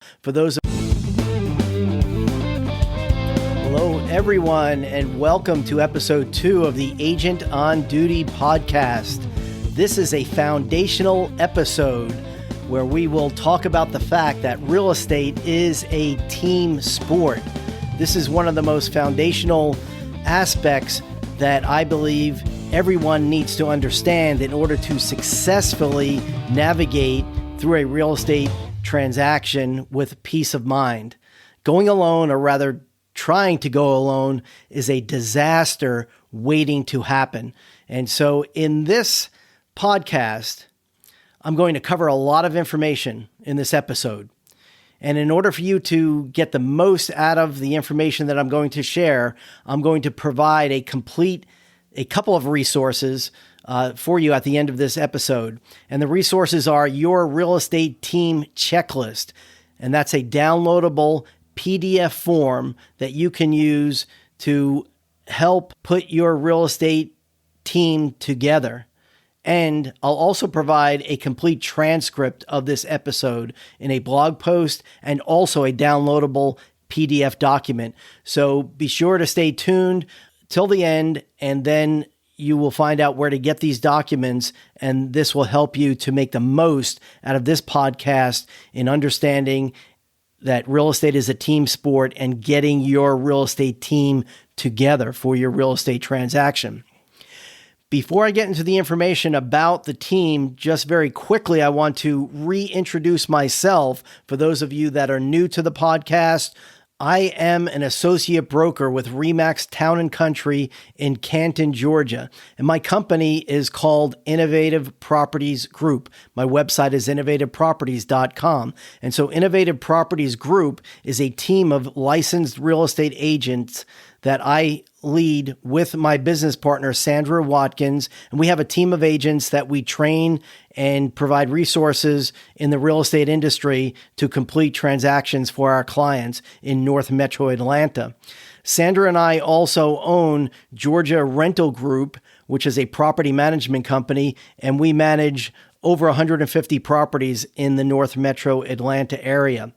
For those Hello, everyone, and welcome to episode 2 of the Agent on Duty podcast. This is a foundational episode where we will talk about the fact that real estate is a team sport. This is one of the most foundational aspects that I believe everyone needs to understand in order to successfully navigate through a real estate transaction with peace of mind. Going alone, or rather trying to go alone, is a disaster waiting to happen. And so in this podcast, I'm going to cover a lot of information in this episode. And in order for you to get the most out of the information that I'm going to share, I'm going to provide a couple of resources for you at the end of this episode. And the resources are your real estate team checklist. And that's a downloadable PDF form that you can use to help put your real estate team together. And I'll also provide a complete transcript of this episode in a blog post and also a downloadable PDF document. So be sure to stay tuned till the end, and then you will find out where to get these documents, and this will help you to make the most out of this podcast in understanding that real estate is a team sport and getting your real estate team together for your real estate transaction. Before I get into the information about the team, just very quickly, I want to reintroduce myself for those of you that are new to the podcast. I am an associate broker with RE/MAX Town & Country in Canton, Georgia. And my company is called Innovative Properties Group. My website is innovativeproperties.com. And so Innovative Properties Group is a team of licensed real estate agents that I lead with my business partner, Sandra Watkins. And we have a team of agents that we train and provide resources in the real estate industry to complete transactions for our clients in North Metro Atlanta. Sandra and I also own Georgia Rental Group, which is a property management company, and we manage over 150 properties in the North Metro Atlanta area.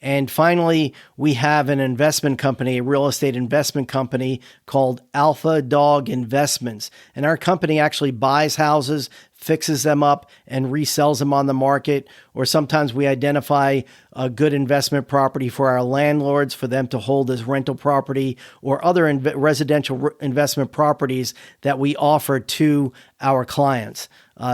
And finally, we have an investment company, a real estate investment company called Alpha Dog Investments. And our company actually buys houses, fixes them up, and resells them on the market. Or sometimes we identify a good investment property for our landlords for them to hold as rental property, or other residential investment properties that we offer to our clients.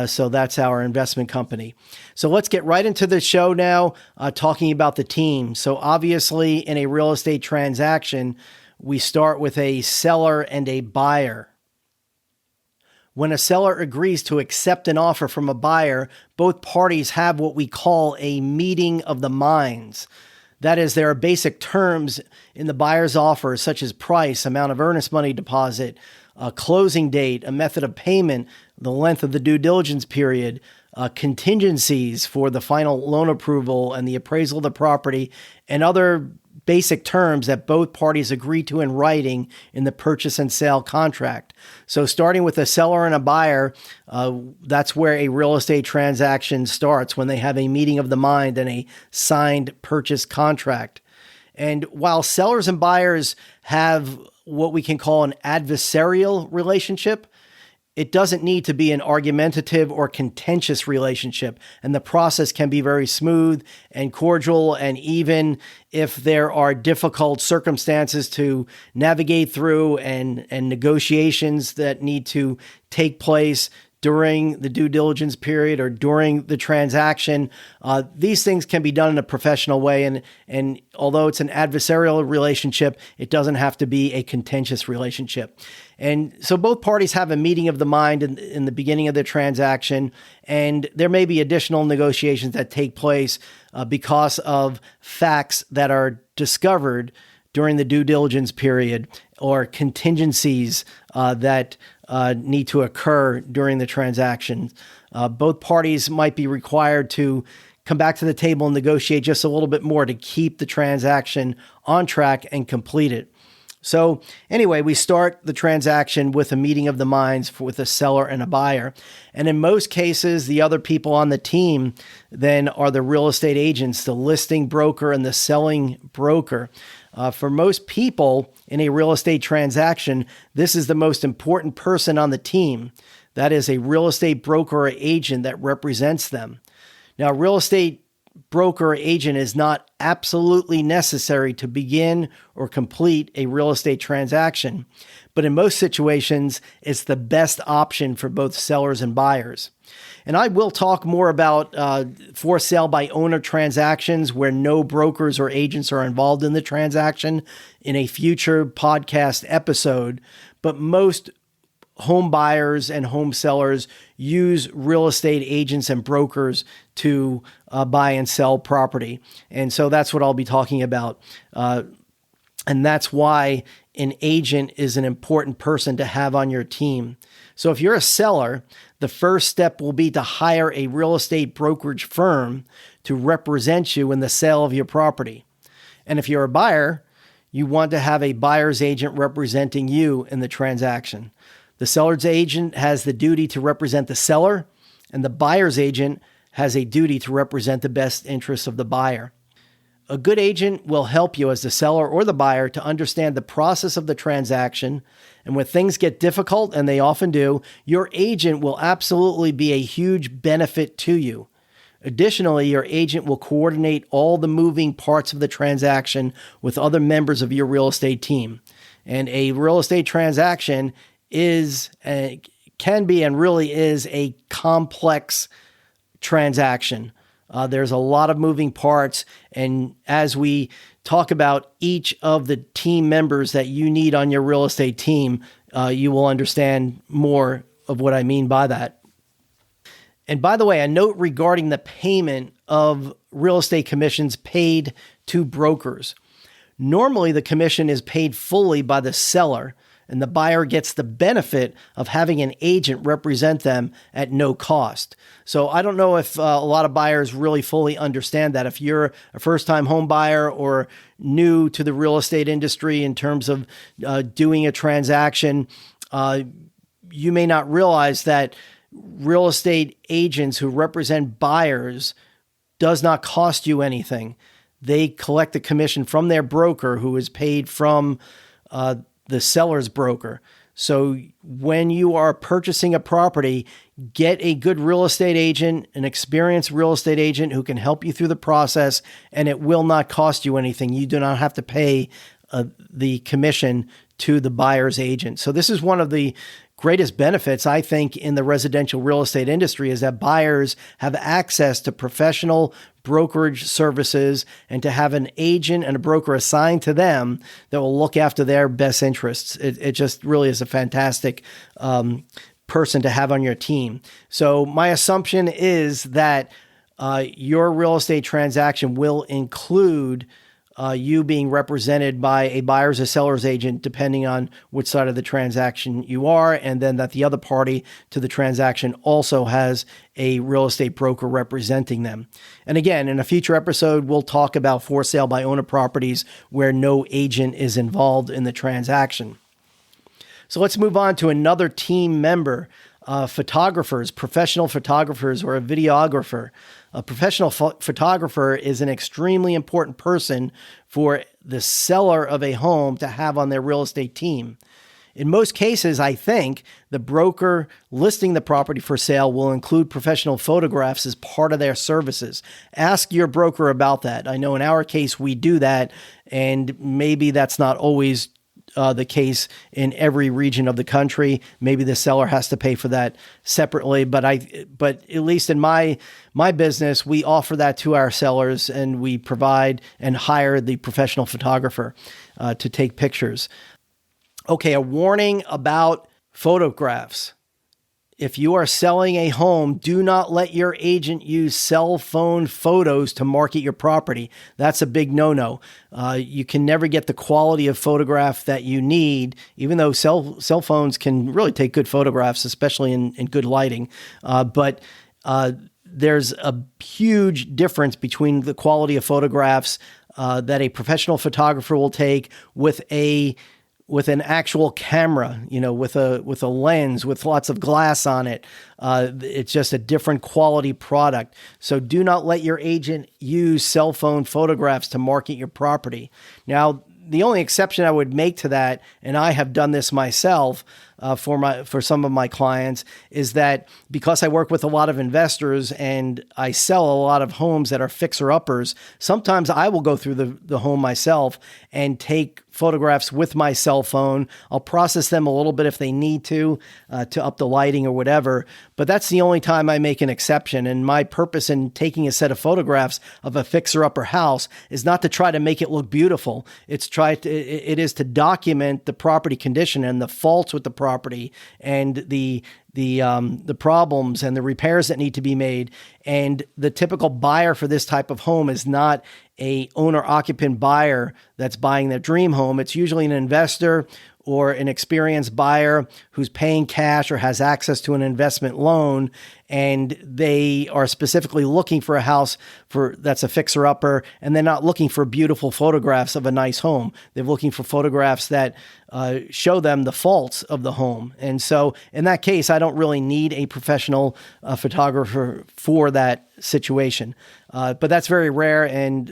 So that's our investment company. So let's get right into the show now, talking about the team. So obviously in a real estate transaction, we start with a seller and a buyer. When a seller agrees to accept an offer from a buyer, both parties have what we call a meeting of the minds. That is, there are basic terms in the buyer's offer, such as price, amount of earnest money deposit, a closing date, a method of payment, the length of the due diligence period, contingencies for the final loan approval and the appraisal of the property, and other basic terms that both parties agree to in writing in the purchase and sale contract. So starting with a seller and a buyer, that's where a real estate transaction starts, when they have a meeting of the mind and a signed purchase contract. And while sellers and buyers have what we can call an adversarial relationship, it doesn't need to be an argumentative or contentious relationship, and the process can be very smooth and cordial. And even if there are difficult circumstances to navigate through and negotiations that need to take place during the due diligence period or during the transaction, these things can be done in a professional way. And although it's an adversarial relationship, it doesn't have to be a contentious relationship. And so both parties have a meeting of the mind in the beginning of the transaction, and there may be additional negotiations that take place because of facts that are discovered during the due diligence period, or contingencies that need to occur during the transaction. Both parties might be required to come back to the table and negotiate just a little bit more to keep the transaction on track and complete it. So anyway, we start the transaction with a meeting of the minds with a seller and a buyer. And in most cases, the other people on the team then are the real estate agents, the listing broker and the selling broker. For most people in a real estate transaction, this is the most important person on the team. That is a real estate broker or agent that represents them. Now, real estate broker or agent is not absolutely necessary to begin or complete a real estate transaction, but in most situations, it's the best option for both sellers and buyers. And I will talk more about for sale by owner transactions where no brokers or agents are involved in the transaction in a future podcast episode, but most home buyers and home sellers use real estate agents and brokers to buy and sell property. And so that's what I'll be talking about. And that's why an agent is an important person to have on your team. So if you're a seller, the first step will be to hire a real estate brokerage firm to represent you in the sale of your property. And if you're a buyer, you want to have a buyer's agent representing you in the transaction. The seller's agent has the duty to represent the seller, and the buyer's agent has a duty to represent the best interests of the buyer. A good agent will help you as the seller or the buyer to understand the process of the transaction, and when things get difficult, and they often do, your agent will absolutely be a huge benefit to you. Additionally, your agent will coordinate all the moving parts of the transaction with other members of your real estate team. And a real estate transaction can be and really is a complex transaction. There's a lot of moving parts, and as we talk about each of the team members that you need on your real estate team, you will understand more of what I mean by that. And by the way, a note regarding the payment of real estate commissions paid to brokers. Normally, the commission is paid fully by the seller, and the buyer gets the benefit of having an agent represent them at no cost. So I don't know if a lot of buyers really fully understand that. If you're a first-time home buyer or new to the real estate industry in terms of doing a transaction, you may not realize that real estate agents who represent buyers does not cost you anything. They collect the commission from their broker, who is paid from the seller's broker. So when you are purchasing a property, get a good real estate agent, an experienced real estate agent who can help you through the process, and it will not cost you anything. You do not have to pay the commission to the buyer's agent. So this is one of the greatest benefits, I think, in the residential real estate industry, is that buyers have access to professional brokerage services and to have an agent and a broker assigned to them that will look after their best interests. It just really is a fantastic person to have on your team. So my assumption is that your real estate transaction will include you being represented by a buyer's or seller's agent, depending on which side of the transaction you are, and then that the other party to the transaction also has a real estate broker representing them. And again, in a future episode, we'll talk about for sale by owner properties where no agent is involved in the transaction. So let's move on to another team member, photographers, professional photographers, or a videographer. A professional photographer is an extremely important person for the seller of a home to have on their real estate team. In most cases, I think the broker listing the property for sale will include professional photographs as part of their services. Ask your broker about that. I know in our case, we do that, and maybe that's not always the case in every region of the country. Maybe the seller has to pay for that separately, but at least in my business, we offer that to our sellers, and we provide and hire the professional photographer to take pictures. Okay, a warning about photographs. If you are selling a home, do not let your agent use cell phone photos to market your property. That's a big no-no. You can never get the quality of photograph that you need, even though cell phones can really take good photographs, especially in good lighting. But there's a huge difference between the quality of photographs that a professional photographer will take with a with an actual camera, with a lens with lots of glass on it. It's just a different quality product. So do not let your agent use cell phone photographs to market your property. Now, the only exception I would make to that, and I have done this myself for some of my clients, is that because I work with a lot of investors and I sell a lot of homes that are fixer-uppers, sometimes I will go through the home myself and take photographs with my cell phone. I'll process them a little bit if they need to up the lighting or whatever, but that's the only time I make an exception. And my purpose in taking a set of photographs of a fixer-upper house is not to try to make it look beautiful. It is to document the property condition and the faults with the property and the problems and the repairs that need to be made. And the typical buyer for this type of home is not a owner-occupant buyer that's buying their dream home. It's usually an investor or an experienced buyer who's paying cash or has access to an investment loan, and they are specifically looking for a house that's a fixer-upper, and they're not looking for beautiful photographs of a nice home. They're looking for photographs that show them the faults of the home. And so in that case, I don't really need a professional photographer for that situation. But that's very rare, and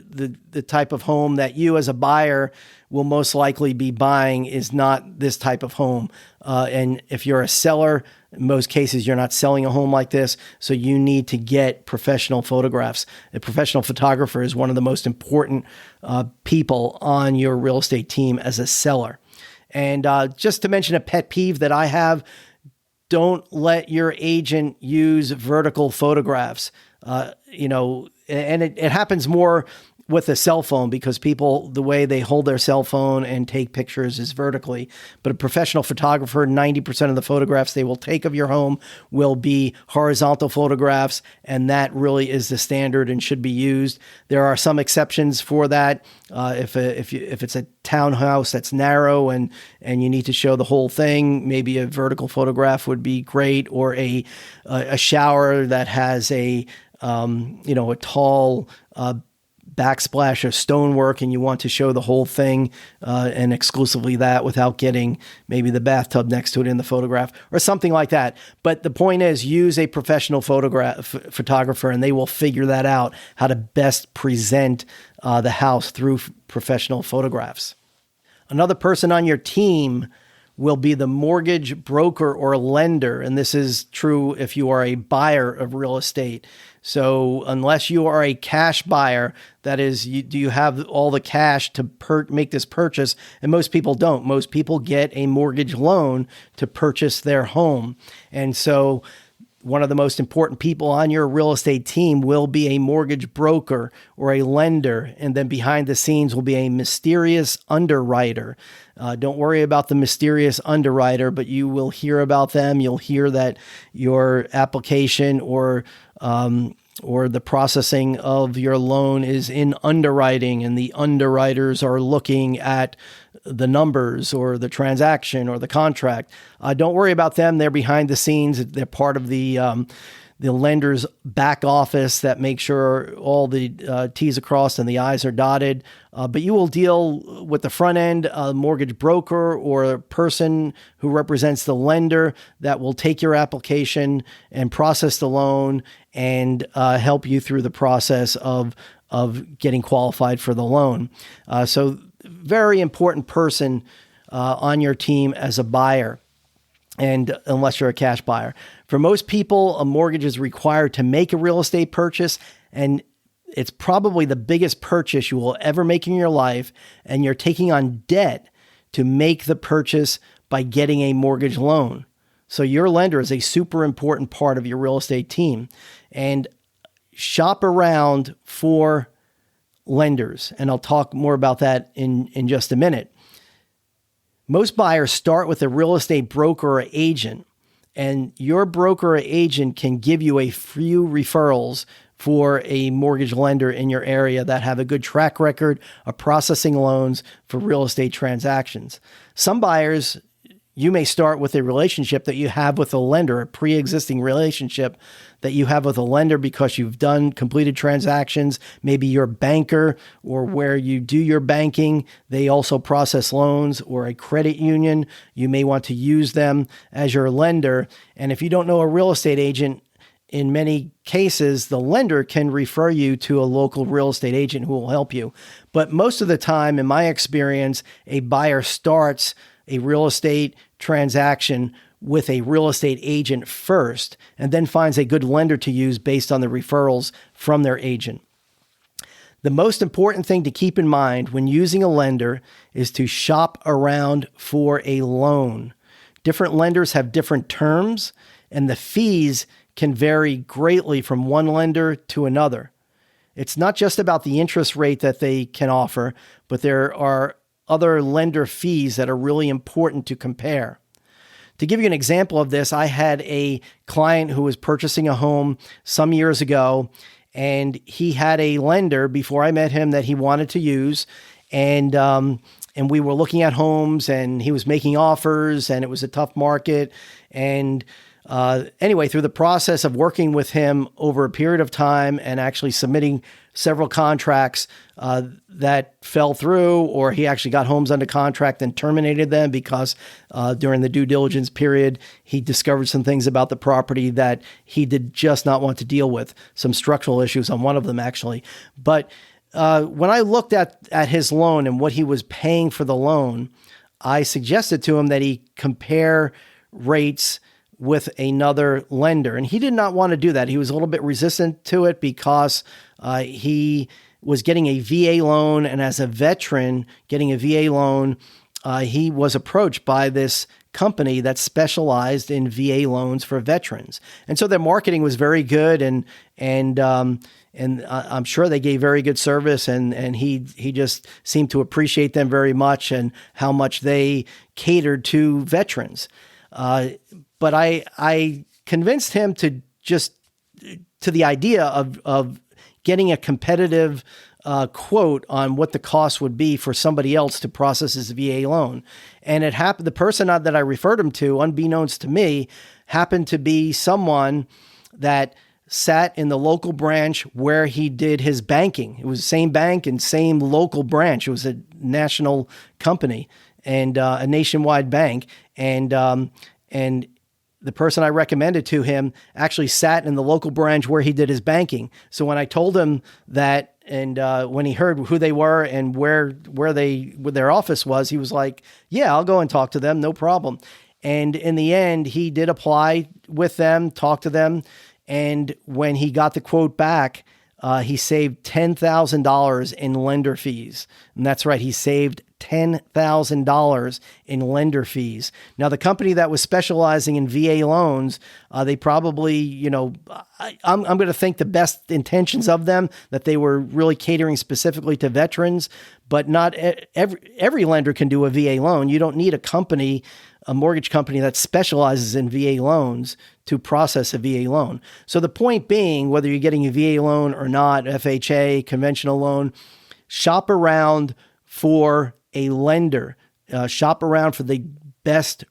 the type of home that you as a buyer will most likely be buying is not this type of home. And if you're a seller, in most cases, you're not selling a home like this, so you need to get professional photographs. A professional photographer is one of the most important people on your real estate team as a seller. And just to mention a pet peeve that I have, don't let your agent use vertical photographs. And it happens more with a cell phone because people, the way they hold their cell phone and take pictures is vertically. But a professional photographer, 90% of the photographs they will take of your home will be horizontal photographs, and that really is the standard and should be used. There are some exceptions for that. If it's a townhouse that's narrow and you need to show the whole thing, maybe a vertical photograph would be great, or a shower that has a tall backsplash of stonework and you want to show the whole thing and exclusively that without getting maybe the bathtub next to it in the photograph or something like that. But the point is, use a professional photographer and they will figure that out, how to best present the house through professional photographs. Another person on your team will be the mortgage broker or lender. And this is true if you are a buyer of real estate. So unless you are a cash buyer, that is, do you have all the cash to make this purchase? And most people don't. Most people get a mortgage loan to purchase their home. And so one of the most important people on your real estate team will be a mortgage broker or a lender. And then behind the scenes will be a mysterious underwriter. Don't worry about the mysterious underwriter, but you will hear about them. You'll hear that your application or the processing of your loan is in underwriting, and the underwriters are looking at the numbers or the transaction or the contract. Don't worry about them. They're behind the scenes. They're part of the lender's back office that makes sure all the T's are crossed and the I's are dotted. But you will deal with the front end, mortgage broker or a person who represents the lender that will take your application and process the loan and help you through the process of getting qualified for the loan. So very important person on your team as a buyer, and unless you're a cash buyer. For most people, a mortgage is required to make a real estate purchase, and it's probably the biggest purchase you will ever make in your life, and you're taking on debt to make the purchase by getting a mortgage loan. So your lender is a super important part of your real estate team. And shop around for lenders, and I'll talk more about that in just a minute. Most buyers start with a real estate broker or agent, and your broker or agent can give you a few referrals for a mortgage lender in your area that have a good track record of processing loans for real estate transactions. Some buyers, you may start with a relationship that you have with a lender, a pre-existing relationship that you have with a lender because you've done completed transactions. Maybe your banker or where you do your banking, they also process loans, or a credit union. You may want to use them as your lender. And if you don't know a real estate agent, in many cases, the lender can refer you to a local real estate agent who will help you. But most of the time, in my experience, a buyer starts a real estate transaction with a real estate agent first, and then finds a good lender to use based on the referrals from their agent. The most important thing to keep in mind when using a lender is to shop around for a loan. Different lenders have different terms, and the fees can vary greatly from one lender to another. It's not just about the interest rate that they can offer, but there are other lender fees that are really important to compare. To give you an example of this, I had a client who was purchasing a home some years ago, and he had a lender before I met him that he wanted to use, and we were looking at homes, and he was making offers, and it was a tough market. And anyway, through the process of working with him over a period of time and actually submitting several contracts that fell through, or he actually got homes under contract and terminated them because during the due diligence period, he discovered some things about the property that he did just not want to deal with, some structural issues on one of them actually. But when I looked at his loan and what he was paying for the loan, I suggested to him that he compare rates with another lender. And he did not want to do that. He was a little bit resistant to it because he was getting a VA loan. And as a veteran getting a VA loan, he was approached by this company that specialized in VA loans for veterans. And so their marketing was very good. And I'm sure they gave very good service. And he just seemed to appreciate them very much and how much they catered to veterans. But I convinced him to the idea of getting a competitive quote on what the cost would be for somebody else to process his VA loan. And it happened, the person that I referred him to, unbeknownst to me, happened to be someone that sat in the local branch where he did his banking. It was the same bank and same local branch. It was a national company and a nationwide bank. And the person I recommended to him actually sat in the local branch where he did his banking. So when I told him that, and when he heard who they were and where their office was, he was like, yeah, I'll go and talk to them. No problem. And in the end, he did apply with them, talk to them. And when he got the quote back, he saved $10,000 in lender fees. And that's right. He saved $10,000 in lender fees. Now, the company that was specializing in VA loans, they probably, I'm going to think the best intentions of them, that they were really catering specifically to veterans, but not every lender can do a VA loan. You don't need a mortgage company that specializes in VA loans to process a VA loan. So the point being, whether you're getting a VA loan or not, FHA, conventional loan, shop around for a lender. Shop around for the best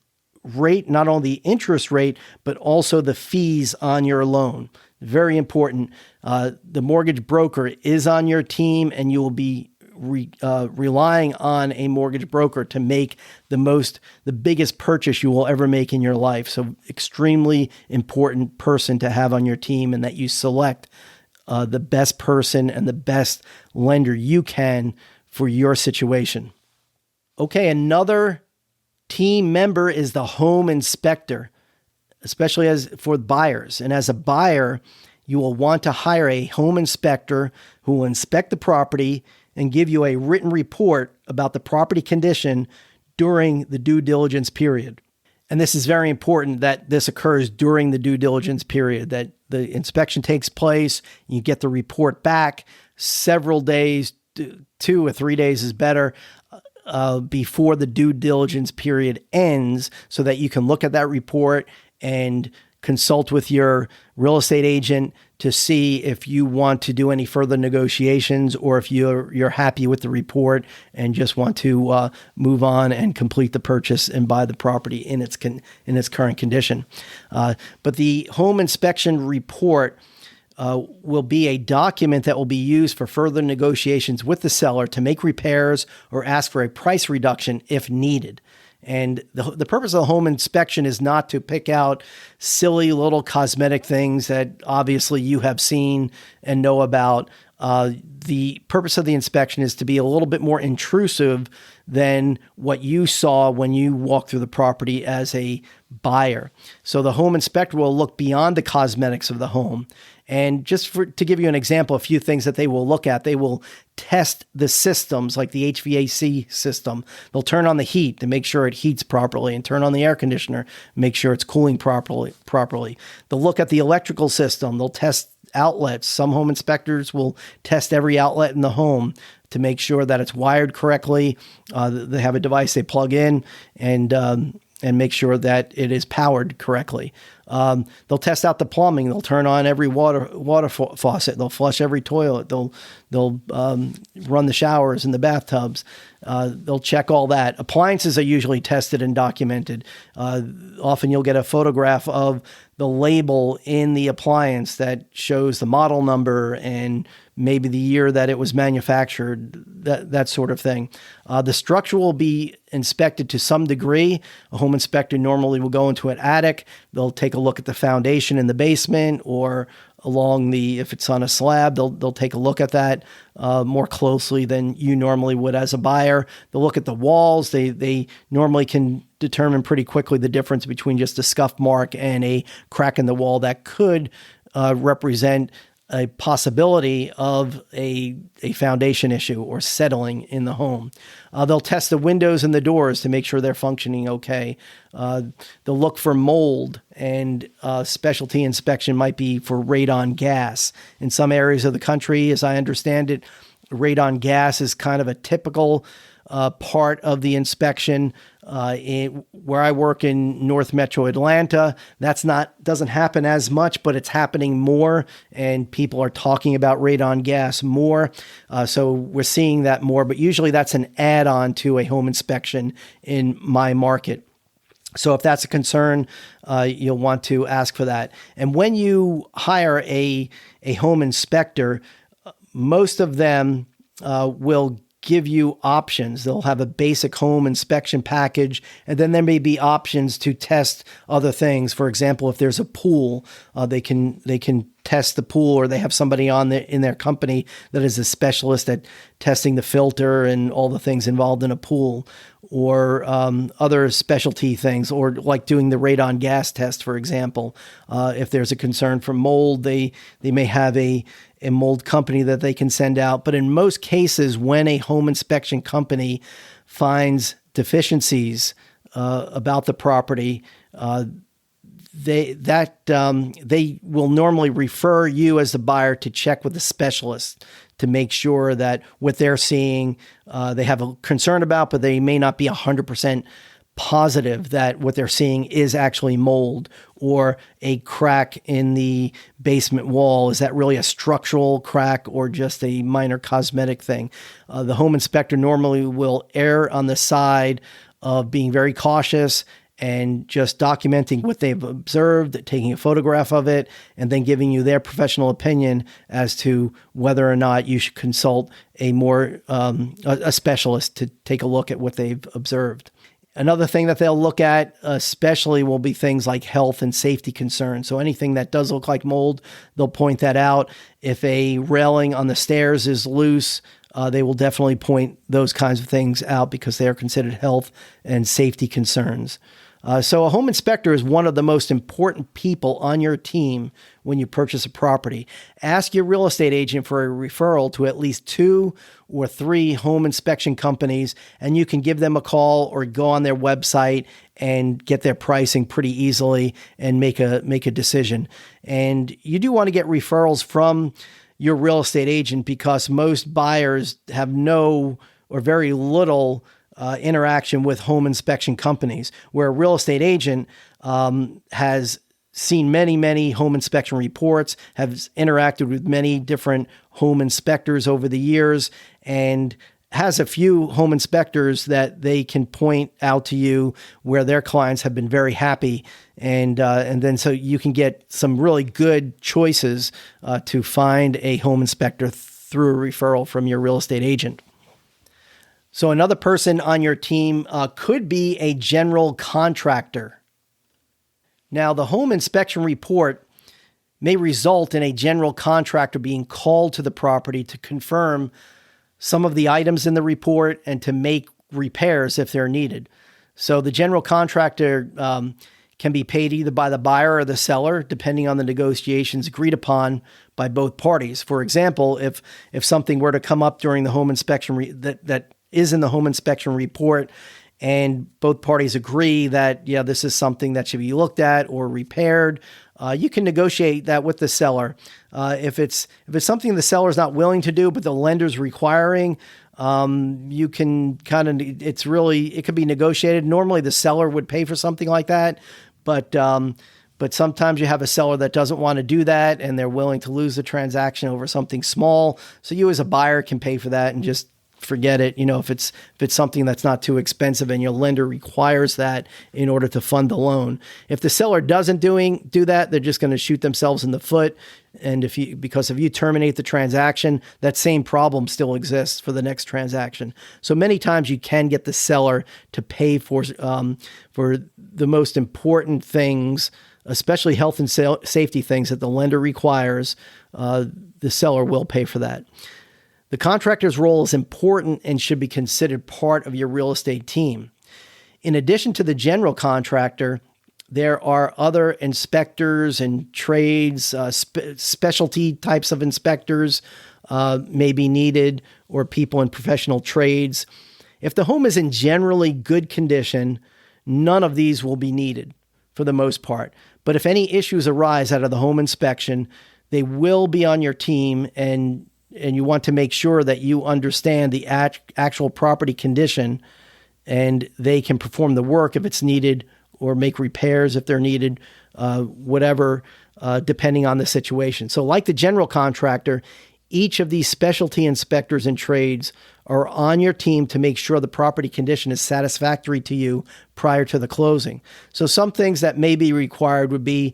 rate, not only the interest rate, but also the fees on your loan. Very important. The mortgage broker is on your team, and you will be relying on a mortgage broker to make the biggest purchase you will ever make in your life. So extremely important person to have on your team, and that you select the best person and the best lender you can for your situation. Okay, another team member is the home inspector, especially as for buyers. And as a buyer, you will want to hire a home inspector who will inspect the property and give you a written report about the property condition during the due diligence period. And this is very important that this occurs during the due diligence period, that the inspection takes place, you get the report back several days, 2 or 3 days is better, before the due diligence period ends, so that you can look at that report and consult with your real estate agent to see if you want to do any further negotiations or if you're happy with the report and just want to move on and complete the purchase and buy the property in its current condition. But the home inspection report will be a document that will be used for further negotiations with the seller to make repairs or ask for a price reduction if needed. And the purpose of the home inspection is not to pick out silly little cosmetic things that obviously you have seen and know about. The purpose of the inspection is to be a little bit more intrusive than what you saw when you walked through the property as a buyer. So the home inspector will look beyond the cosmetics of the home. And just to give you an example, a few things that they will look at, they will test the systems like the HVAC system. They'll turn on the heat to make sure it heats properly and turn on the air conditioner, make sure it's cooling properly. They'll look at the electrical system. They'll test outlets. Some home inspectors will test every outlet in the home to make sure that it's wired correctly. They have a device they plug in and make sure that it is powered correctly. They'll test out the plumbing. They'll turn on every water faucet. They'll flush every toilet. They'll run the showers and the bathtubs. They'll check all that. Appliances are usually tested and documented. Often you'll get a photograph of the label in the appliance that shows the model number and maybe the year that it was manufactured, that sort of thing. The structure will be inspected to some degree. A home inspector normally will go into an attic. They'll take a look at the foundation in the basement or if it's on a slab, they'll take a look at that more closely than you normally would as a buyer. They'll look at the walls. They normally can determine pretty quickly the difference between just a scuff mark and a crack in the wall that could represent a possibility of a foundation issue or settling in the home. They'll test the windows and the doors to make sure they're functioning okay. They'll look for mold, and specialty inspection might be for radon gas. In some areas of the country, as I understand it, radon gas is kind of a typical part of the inspection. Where I work in North Metro Atlanta, doesn't happen as much, but it's happening more, and people are talking about radon gas more. So we're seeing that more, but usually that's an add-on to a home inspection in my market. So if that's a concern, you'll want to ask for that. And when you hire a home inspector, most of them will give you options. They'll have a basic home inspection package, and then there may be options to test other things. For example, if there's a pool, they can test the pool, or they have somebody in their company that is a specialist at testing the filter and all the things involved in a pool, or other specialty things, or like doing the radon gas test, for example. If there's a concern for mold, they may have a mold company that they can send out. But in most cases, when a home inspection company finds deficiencies about the property, they will normally refer you as the buyer to check with the specialist to make sure that what they're seeing, they have a concern about, but they may not be 100% positive that what they're seeing is actually mold or a crack in the basement wall. Is that really a structural crack or just a minor cosmetic thing? The home inspector normally will err on the side of being very cautious and just documenting what they've observed, taking a photograph of it, and then giving you their professional opinion as to whether or not you should consult a specialist to take a look at what they've observed. Another thing that they'll look at especially will be things like health and safety concerns. So anything that does look like mold, they'll point that out. If a railing on the stairs is loose, they will definitely point those kinds of things out because they are considered health and safety concerns. So a home inspector is one of the most important people on your team when you purchase a property. Ask your real estate agent for a referral to at least 2 or 3 home inspection companies, and you can give them a call or go on their website and get their pricing pretty easily and make a decision. And you do want to get referrals from your real estate agent because most buyers have no or very little interaction with home inspection companies, where a real estate agent has seen many, many home inspection reports, have interacted with many different home inspectors over the years, and has a few home inspectors that they can point out to you where their clients have been very happy. And then so you can get some really good choices to find a home inspector through a referral from your real estate agent. So another person on your team could be a general contractor. Now, the home inspection report may result in a general contractor being called to the property to confirm some of the items in the report and to make repairs if they're needed. So the general contractor can be paid either by the buyer or the seller, depending on the negotiations agreed upon by both parties. For example, if something were to come up during the home inspection that is in the home inspection report, and both parties agree that, yeah, this is something that should be looked at or repaired, you can negotiate that with the seller. If it's something the seller is not willing to do, but the lender's requiring, you can it could be negotiated. Normally the seller would pay for something like that, but sometimes you have a seller that doesn't want to do that and they're willing to lose the transaction over something small. So you as a buyer can pay for that and just forget it. If it's something that's not too expensive and your lender requires that in order to fund the loan. If the seller doesn't do that, they're just going to shoot themselves in the foot. And because if you terminate the transaction, that same problem still exists for the next transaction. So many times you can get the seller to pay for the most important things, especially health and safety things that the lender requires. The seller will pay for that. The contractor's role is important and should be considered part of your real estate team. In addition to the general contractor, there are other inspectors and trades, specialty types of inspectors may be needed, or people in professional trades. If the home is in generally good condition, none of these will be needed for the most part. But if any issues arise out of the home inspection, they will be on your team, and you want to make sure that you understand the actual property condition, and they can perform the work if it's needed or make repairs if they're needed, whatever, depending on the situation. So like the general contractor, each of these specialty inspectors and trades are on your team to make sure the property condition is satisfactory to you prior to the closing. So some things that may be required would be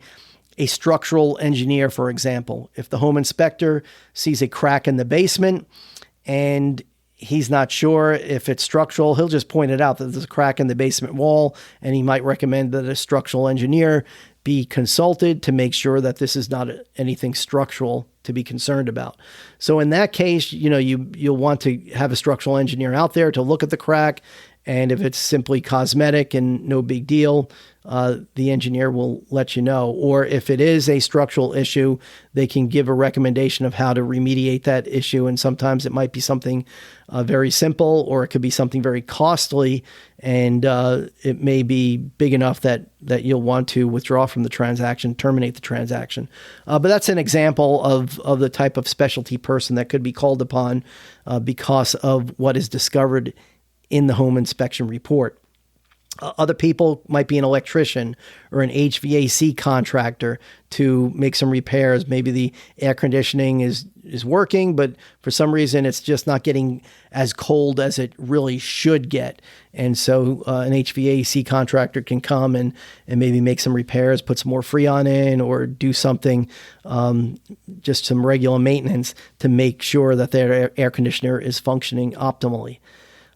a structural engineer, for example. If the home inspector sees a crack in the basement and he's not sure if it's structural, he'll just point it out that there's a crack in the basement wall, and he might recommend that a structural engineer be consulted to make sure that this is not anything structural to be concerned about. So in that case, you'll want to have a structural engineer out there to look at the crack, and if it's simply cosmetic and no big deal, the engineer will let you know. Or if it is a structural issue, they can give a recommendation of how to remediate that issue. And sometimes it might be something very simple, or it could be something very costly, and it may be big enough that you'll want to withdraw from the transaction, terminate the transaction. But that's an example of the type of specialty person that could be called upon because of what is discovered in the home inspection report. Other people might be an electrician or an HVAC contractor to make some repairs. Maybe the air conditioning is working, but for some reason it's just not getting as cold as it really should get. And so an HVAC contractor can come and maybe make some repairs, put some more Freon in, or do something, just some regular maintenance to make sure that their air conditioner is functioning optimally.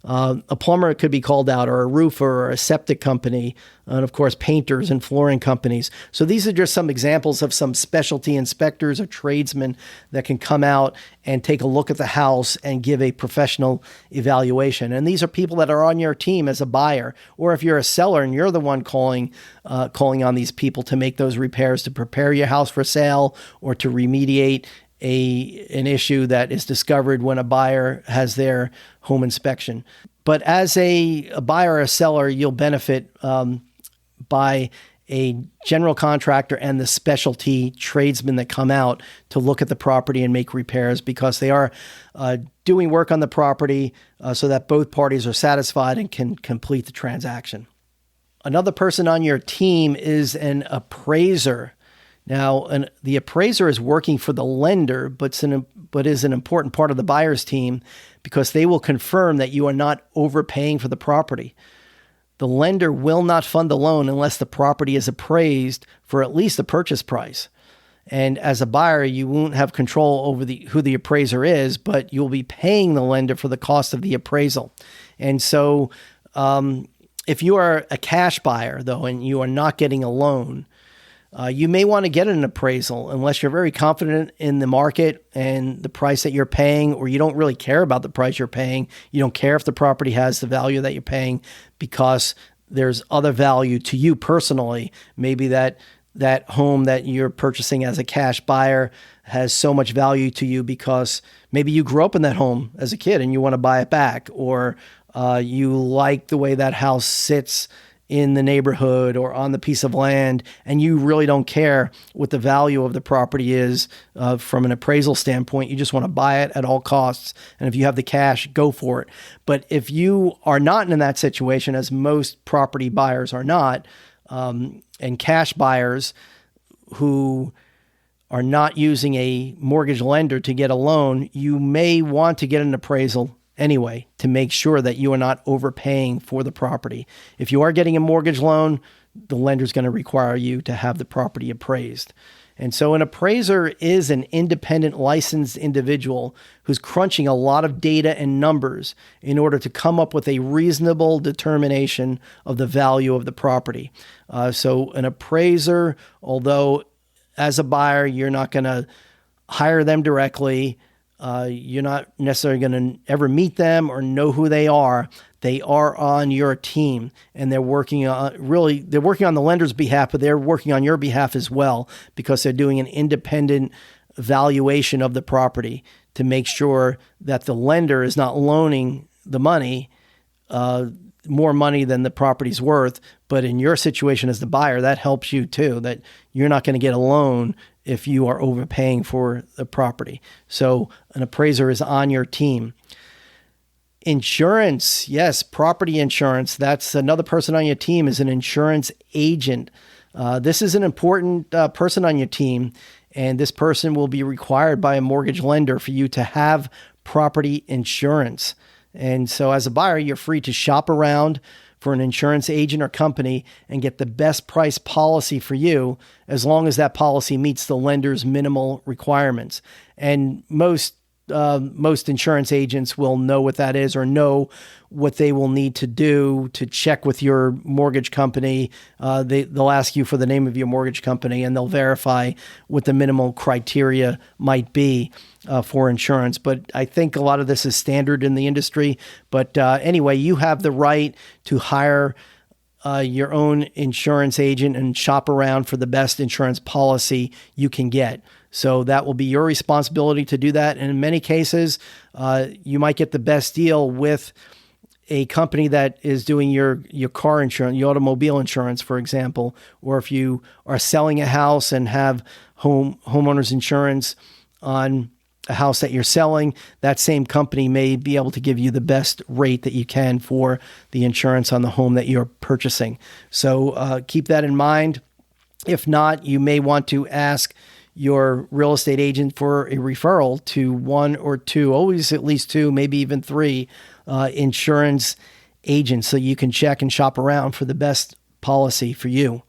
A plumber could be called out, or a roofer, or a septic company, and of course, painters and flooring companies. So these are just some examples of some specialty inspectors or tradesmen that can come out and take a look at the house and give a professional evaluation. And these are people that are on your team as a buyer, or if you're a seller and you're the one calling on these people to make those repairs, to prepare your house for sale, or to remediate an issue that is discovered when a buyer has their home inspection. But as a buyer or a seller, you'll benefit by a general contractor and the specialty tradesmen that come out to look at the property and make repairs, because they are doing work on the property so that both parties are satisfied and can complete the transaction. Another person on your team is an appraiser. Now, the appraiser is working for the lender, but is an important part of the buyer's team because they will confirm that you are not overpaying for the property. The lender will not fund the loan unless the property is appraised for at least the purchase price. And as a buyer, you won't have control over who the appraiser is, but you'll be paying the lender for the cost of the appraisal. And so if you are a cash buyer, though, and you are not getting a loan, you may want to get an appraisal unless you're very confident in the market and the price that you're paying, or you don't really care about the price you're paying. You don't care if the property has the value that you're paying because there's other value to you personally. Maybe that home that you're purchasing as a cash buyer has so much value to you because maybe you grew up in that home as a kid and you want to buy it back, or you like the way that house sits in the neighborhood or on the piece of land, and you really don't care what the value of the property is from an appraisal standpoint. You just want to buy it at all costs. And if you have the cash, go for it. But if you are not in that situation, as most property buyers are not, and cash buyers who are not using a mortgage lender to get a loan, you may want to get an appraisal anyway to make sure that you are not overpaying for the property. If you are getting a mortgage loan, the lender is going to require you to have the property appraised. And so an appraiser is an independent licensed individual who's crunching a lot of data and numbers in order to come up with a reasonable determination of the value of the property. So an appraiser, although as a buyer, you're not going to hire them directly, you're not necessarily going to ever meet them or know who they are. They are on your team, and they're working on the lender's behalf, but they're working on your behalf as well because they're doing an independent valuation of the property to make sure that the lender is not loaning the money, more money than the property's worth. But in your situation as the buyer, that helps you too, that you're not going to get a loan if you are overpaying for the property. So an appraiser is on your team. Insurance, yes, property insurance. That's another person on your team is an insurance agent. This is an important person on your team, and this person will be required by a mortgage lender for you to have property insurance. And so as a buyer, you're free to shop around for an insurance agent or company and get the best price policy for you as long as that policy meets the lender's minimal requirements. And most insurance agents will know what that is or know what they will need to do to check with your mortgage company. They'll ask you for the name of your mortgage company, and they'll verify what the minimal criteria might be for insurance. But I think a lot of this is standard in the industry. But anyway, you have the right to hire your own insurance agent and shop around for the best insurance policy you can get. So that will be your responsibility to do that. And in many cases, you might get the best deal with a company that is doing your car insurance, your automobile insurance, for example, or if you are selling a house and have homeowners insurance on a house that you're selling, that same company may be able to give you the best rate that you can for the insurance on the home that you're purchasing. So keep that in mind. If not, you may want to ask your real estate agent for a referral to one or two, always at least two, maybe even three insurance agents so you can check and shop around for the best policy for you.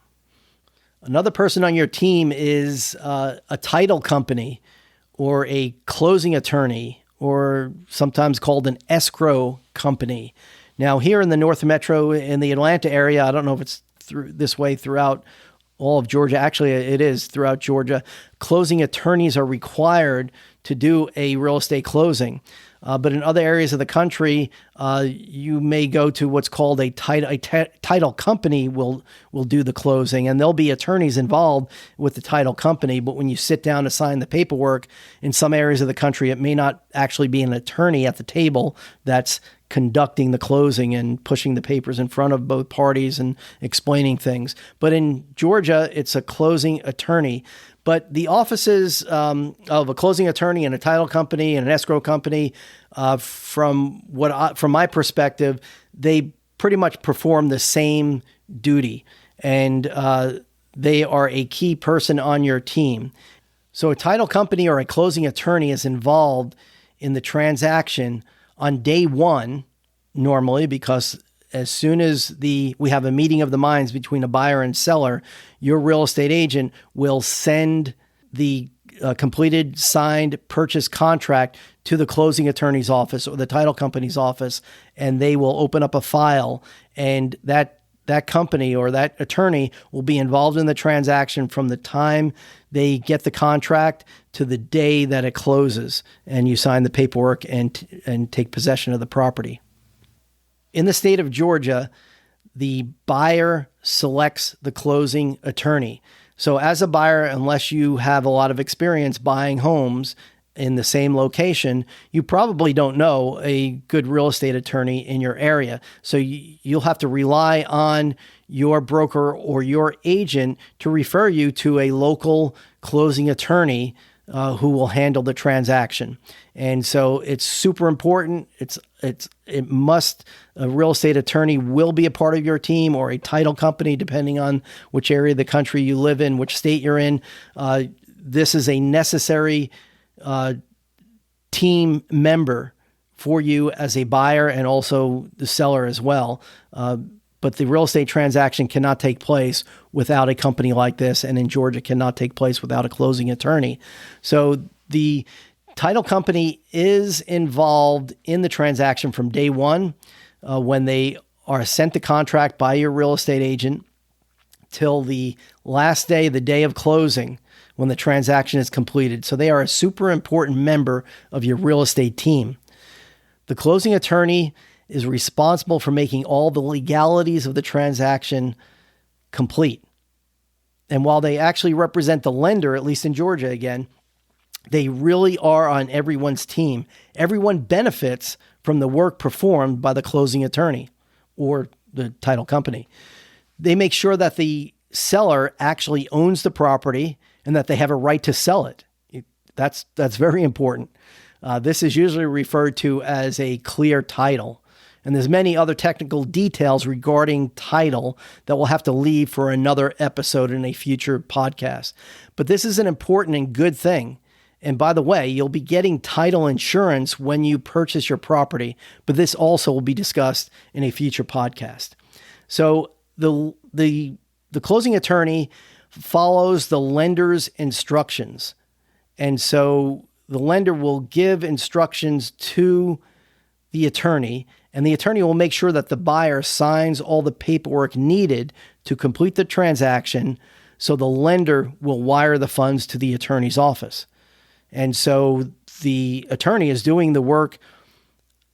Another person on your team is a title company or a closing attorney, or sometimes called an escrow company. Now, here in the North Metro, in the Atlanta area, I don't know if it's this way throughout all of Georgia. Actually, it is throughout Georgia. Closing attorneys are required to do a real estate closing. But in other areas of the country, you may go to what's called a title company will do the closing, and there'll be attorneys involved with the title company. But when you sit down to sign the paperwork, in some areas of the country, it may not actually be an attorney at the table that's conducting the closing and pushing the papers in front of both parties and explaining things. But in Georgia, it's a closing attorney. But the offices of a closing attorney and a title company and an escrow company, from my perspective, they pretty much perform the same duty, and they are a key person on your team. So a title company or a closing attorney is involved in the transaction on day one, normally, because as soon as we have a meeting of the minds between a buyer and seller, your real estate agent will send the completed signed purchase contract to the closing attorney's office or the title company's office, and they will open up a file, and that company or that attorney will be involved in the transaction from the time they get the contract to the day that it closes and you sign the paperwork and take possession of the property. In the state of Georgia, the buyer selects the closing attorney. So as a buyer, unless you have a lot of experience buying homes in the same location, you probably don't know a good real estate attorney in your area. So you'll have to rely on your broker or your agent to refer you to a local closing attorney who will handle the transaction. And so it's super important. A real estate attorney will be a part of your team, or a title company, depending on which area of the country you live in, which state you're in. This is a necessary team member for you as a buyer and also the seller as well. But the real estate transaction cannot take place without a company like this, and in Georgia cannot take place without a closing attorney. So the title company is involved in the transaction from day one, when they are sent the contract by your real estate agent, till the last day, the day of closing, when the transaction is completed. So they are a super important member of your real estate team. The closing attorney is responsible for making all the legalities of the transaction complete. And while they actually represent the lender, at least in Georgia again, they really are on everyone's team. Everyone benefits from the work performed by the closing attorney or the title company. They make sure that the seller actually owns the property and that they have a right to sell it. That's very important. This is usually referred to as a clear title. And there's many other technical details regarding title that we'll have to leave for another episode in a future podcast. But this is an important and good thing. And by the way, you'll be getting title insurance when you purchase your property, but this also will be discussed in a future podcast. So the closing attorney follows the lender's instructions. And so the lender will give instructions to the attorney, and the attorney will make sure that the buyer signs all the paperwork needed to complete the transaction, so the lender will wire the funds to the attorney's office. And so the attorney is doing the work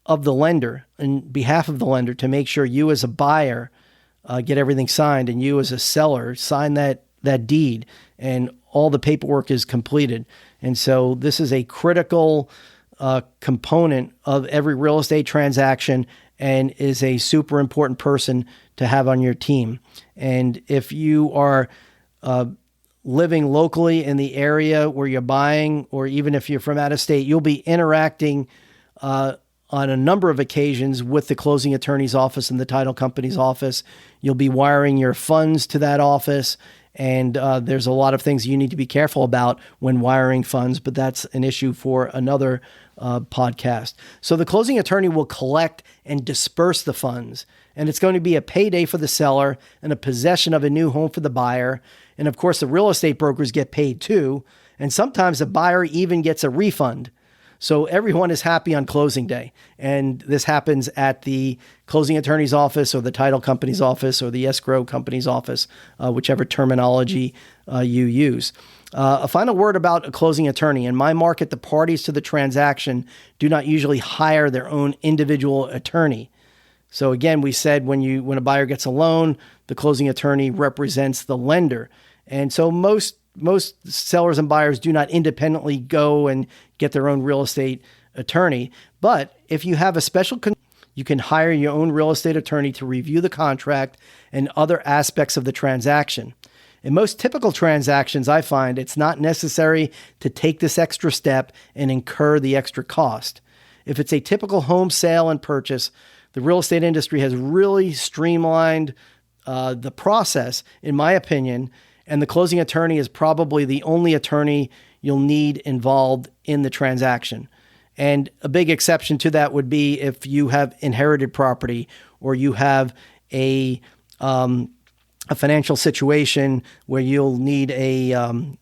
of the lender on behalf of the lender to make sure you as a buyer get everything signed, and you as a seller sign that deed, and all the paperwork is completed. And so this is a critical component of every real estate transaction, and is a super important person to have on your team. And if you are living locally in the area where you're buying, or even if you're from out of state, you'll be interacting on a number of occasions with the closing attorney's office and the title company's office. You'll be wiring your funds to that office, and there's a lot of things you need to be careful about when wiring funds, but that's an issue for another podcast. So the closing attorney will collect and disperse the funds, and it's going to be a payday for the seller and a possession of a new home for the buyer. And of course, the real estate brokers get paid too, and sometimes the buyer even gets a refund. So everyone is happy on closing day. And this happens at the closing attorney's office, or the title company's office, or the escrow company's office, whichever terminology you use. A final word about a closing attorney. In my market, the parties to the transaction do not usually hire their own individual attorney. So again, we said when a buyer gets a loan, the closing attorney represents the lender. And so most sellers and buyers do not independently go and get their own real estate attorney. But if you have a special you can hire your own real estate attorney to review the contract and other aspects of the transaction. In most typical transactions, I find it's not necessary to take this extra step and incur the extra cost. If it's a typical home sale and purchase, the real estate industry has really streamlined the process, in my opinion, and the closing attorney is probably the only attorney you'll need involved in the transaction. And a big exception to that would be if you have inherited property or you have a financial situation where you'll need an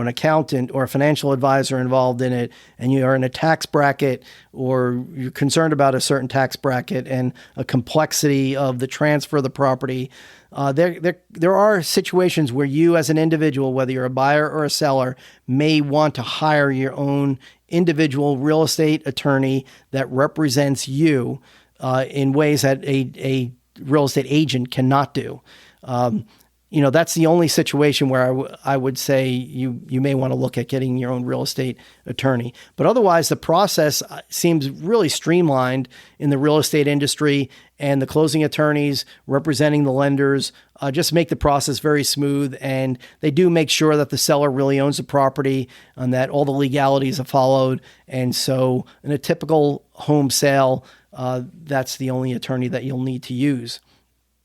accountant or a financial advisor involved in it, and you are in a tax bracket or you're concerned about a certain tax bracket and a complexity of the transfer of the property. There are situations where you as an individual, whether you're a buyer or a seller, may want to hire your own individual real estate attorney that represents you in ways that a real estate agent cannot do. That's the only situation where I would say you may want to look at getting your own real estate attorney. But otherwise, the process seems really streamlined in the real estate industry, and the closing attorneys representing the lenders just make the process very smooth, and they do make sure that the seller really owns the property and that all the legalities are followed. And so in a typical home sale, that's the only attorney that you'll need to use.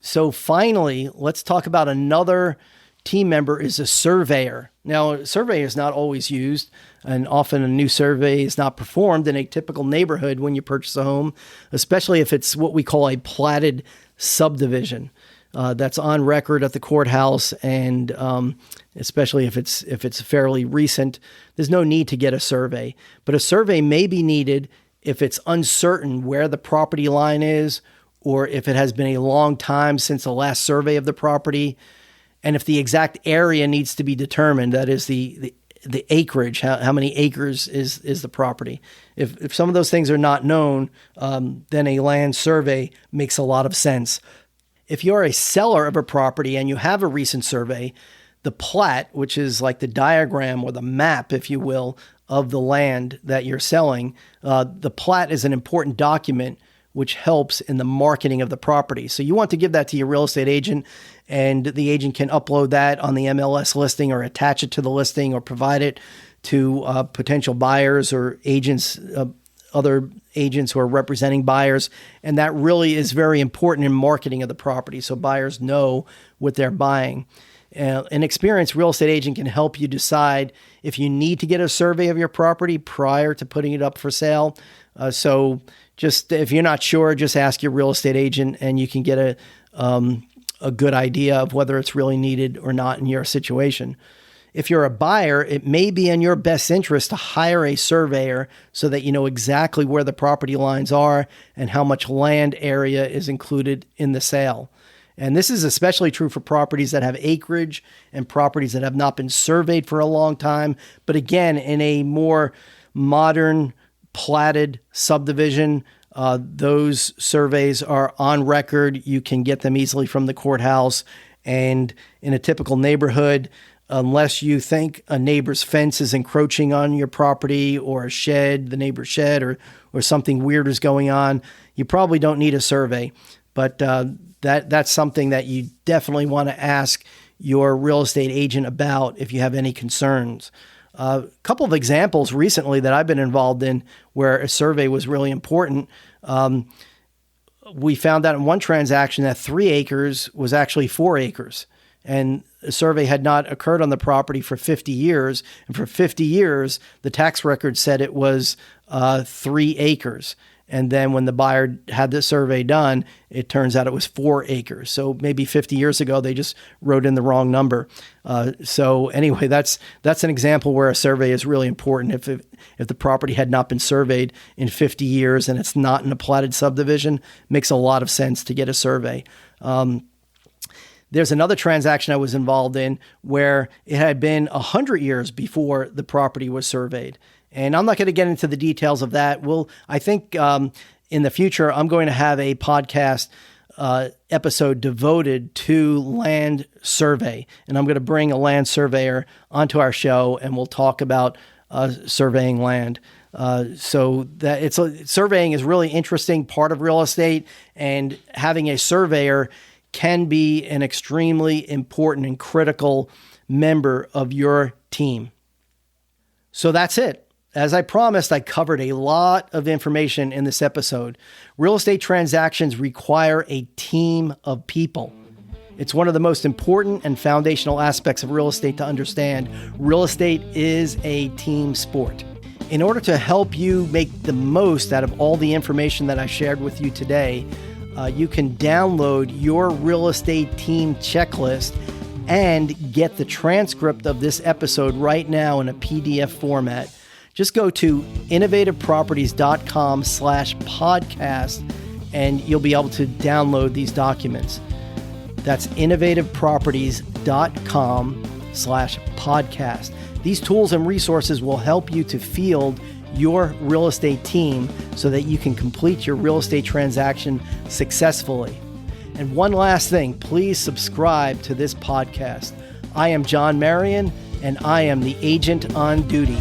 So finally, let's talk about another team member is a surveyor. Now, a surveyor is not always used, and often a new survey is not performed in a typical neighborhood when you purchase a home, especially if it's what we call a platted subdivision that's on record at the courthouse, and especially if it's fairly recent, there's no need to get a survey. But a survey may be needed if it's uncertain where the property line is, or if it has been a long time since the last survey of the property, and if the exact area needs to be determined, that is the acreage, how many acres is the property. If some of those things are not known, then a land survey makes a lot of sense. If you're a seller of a property and you have a recent survey, the plat, which is like the diagram or the map, if you will, of the land that you're selling, the plat is an important document which helps in the marketing of the property. So you want to give that to your real estate agent, and the agent can upload that on the MLS listing or attach it to the listing or provide it to potential buyers or agents, other agents who are representing buyers. And that really is very important in marketing of the property, so buyers know what they're buying. An experienced real estate agent can help you decide if you need to get a survey of your property prior to putting it up for sale. So just if you're not sure, just ask your real estate agent, and you can get a good idea of whether it's really needed or not in your situation. If you're a buyer, it may be in your best interest to hire a surveyor so that you know exactly where the property lines are and how much land area is included in the sale. And this is especially true for properties that have acreage and properties that have not been surveyed for a long time. But again, in a more modern platted subdivision, those surveys are on record. You can get them easily from the courthouse. And in a typical neighborhood, unless you think a neighbor's fence is encroaching on your property, or a shed, the neighbor's shed, or something weird is going on, you probably don't need a survey. But that's something that you definitely want to ask your real estate agent about if you have any concerns. A couple of examples recently that I've been involved in where a survey was really important. We found out in one transaction that 3 acres was actually 4 acres, and a survey had not occurred on the property for 50 years. And for 50 years, the tax record said it was 3 acres. And then when the buyer had the survey done, it turns out it was 4 acres. So maybe 50 years ago, they just wrote in the wrong number. So anyway, that's an example where a survey is really important. If the property had not been surveyed in 50 years and it's not in a platted subdivision, it makes a lot of sense to get a survey. There's another transaction I was involved in where it had been 100 years before the property was surveyed. And I'm not going to get into the details of that. I think in the future, I'm going to have a podcast episode devoted to land survey. And I'm going to bring a land surveyor onto our show, and we'll talk about surveying land. So that surveying is really interesting part of real estate, and having a surveyor can be an extremely important and critical member of your team. So that's it. As I promised, I covered a lot of information in this episode. Real estate transactions require a team of people. It's one of the most important and foundational aspects of real estate to understand. Real estate is a team sport. In order to help you make the most out of all the information that I shared with you today, you can download your real estate team checklist and get the transcript of this episode right now in a PDF format. Just go to innovativeproperties.com/podcast and you'll be able to download these documents. That's innovativeproperties.com/podcast. These tools and resources will help you to field your real estate team so that you can complete your real estate transaction successfully. And one last thing, please subscribe to this podcast. I am John Marion, and I am the agent on duty.